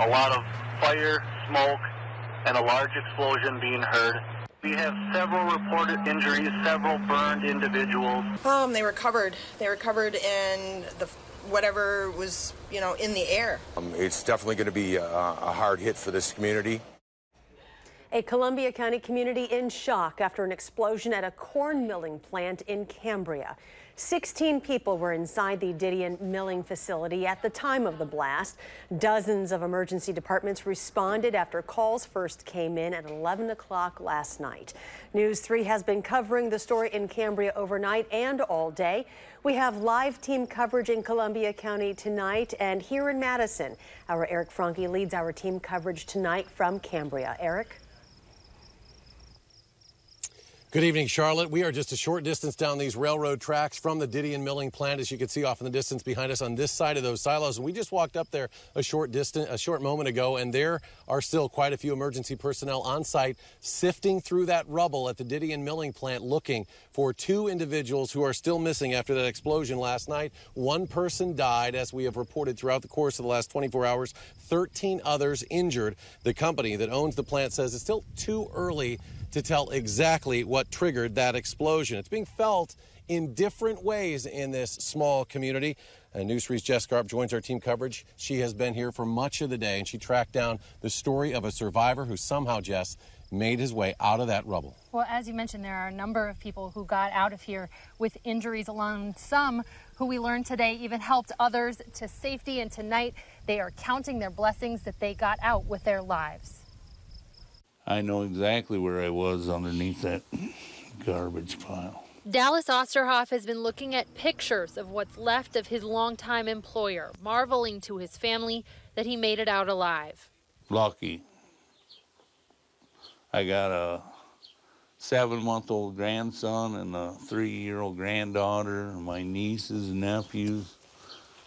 A lot of fire, smoke, and a large explosion being heard. We have several reported injuries, several burned individuals. They were covered. They were covered in whatever was, in the air. It's definitely going to be a hard hit for this community. A Columbia County community in shock after an explosion at a corn milling plant in Cambria. 16 people were inside the Didion milling facility at the time of the blast. Dozens of emergency departments responded after calls first came in at 11 o'clock last night. News 3 has been covering the story in Cambria overnight and all day. We have live team coverage in Columbia County tonight and here in Madison. Our Eric FRANKE leads our team coverage tonight from Cambria. Eric? Good evening, Charlotte. We are just a short distance down these railroad tracks from the Didion milling plant, as you can see off in the distance behind us on this side of those silos. And we just walked up there a short moment ago, and there are still quite a few emergency personnel on site sifting through that rubble at the Didion milling plant, looking for 2 individuals who are still missing after that explosion last night. 1 person died, as we have reported throughout the course of the last 24 hours. 13 others injured. The company that owns the plant says it's still too early to tell exactly what triggered that explosion. It's being felt in different ways in this small community. News 3's Jess Garp joins our team coverage. She has been here for much of the day, and she tracked down the story of a survivor who somehow, Jess, made his way out of that rubble. Well, as you mentioned, there are a number of people who got out of here with injuries alone. Some who we learned today even helped others to safety, and tonight they are counting their blessings that they got out with their lives. I know exactly where I was underneath that garbage pile. Dallas Oosterhof has been looking at pictures of what's left of his longtime employer, marveling to his family that he made it out alive. Lucky. I got a 7-month-old grandson and a 3-year-old granddaughter, and my nieces and nephews.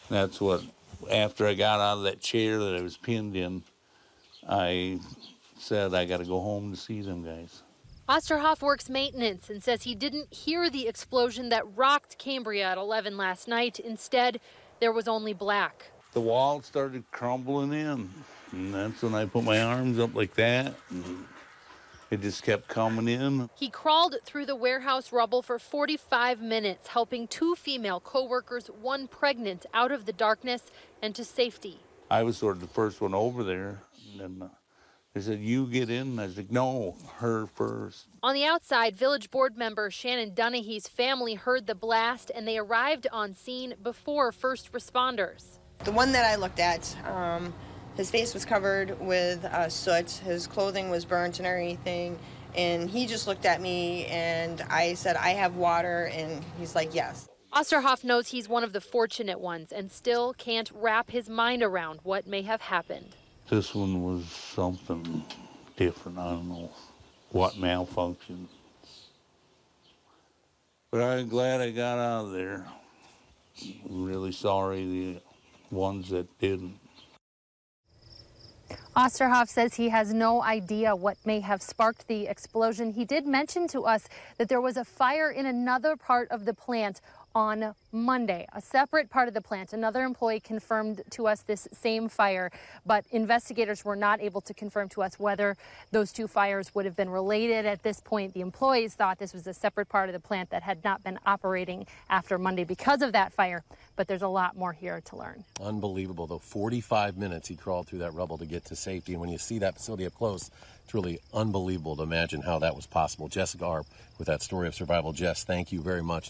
That's what, after I got out of that chair that I was pinned in, I said I got to go home to see them guys. Oosterhof works maintenance and says he didn't hear the explosion that rocked Cambria at 11 last night. Instead, there was only black. The wall started crumbling in, and that's when I put my arms up like that, and it just kept coming in. He crawled through the warehouse rubble for 45 minutes, helping 2 female co-workers, 1 pregnant, out of the darkness and to safety. I was sort of the first one over there, and then they said, "You get in." I was like, "No, her first." On the outside, village board member Shannon Dunahee's family heard the blast, and they arrived on scene before first responders. The one that I looked at, his face was covered with soot, his clothing was burnt and everything, and he just looked at me and I said, "I have water," and he's like, "Yes." Oosterhof knows he's one of the fortunate ones and still can't wrap his mind around what may have happened. This one was something different. I don't know what malfunctioned. But I'm glad I got out of there. I'm really sorry the ones that didn't. Oosterhof says he has no idea what may have sparked the explosion. He did mention to us that there was a fire in another part of the plant on Monday, a separate part of the plant. Another employee confirmed to us this same fire, but investigators were not able to confirm to us whether those 2 fires would have been related. At this point, the employees thought this was a separate part of the plant that had not been operating after Monday because of that fire, but there's a lot more here to learn. Unbelievable, though. 45 minutes he crawled through that rubble to get to safety, and when you see that facility up close, it's really unbelievable to imagine how that was possible. Jess Garp with that story of survival. Jess, thank you very much.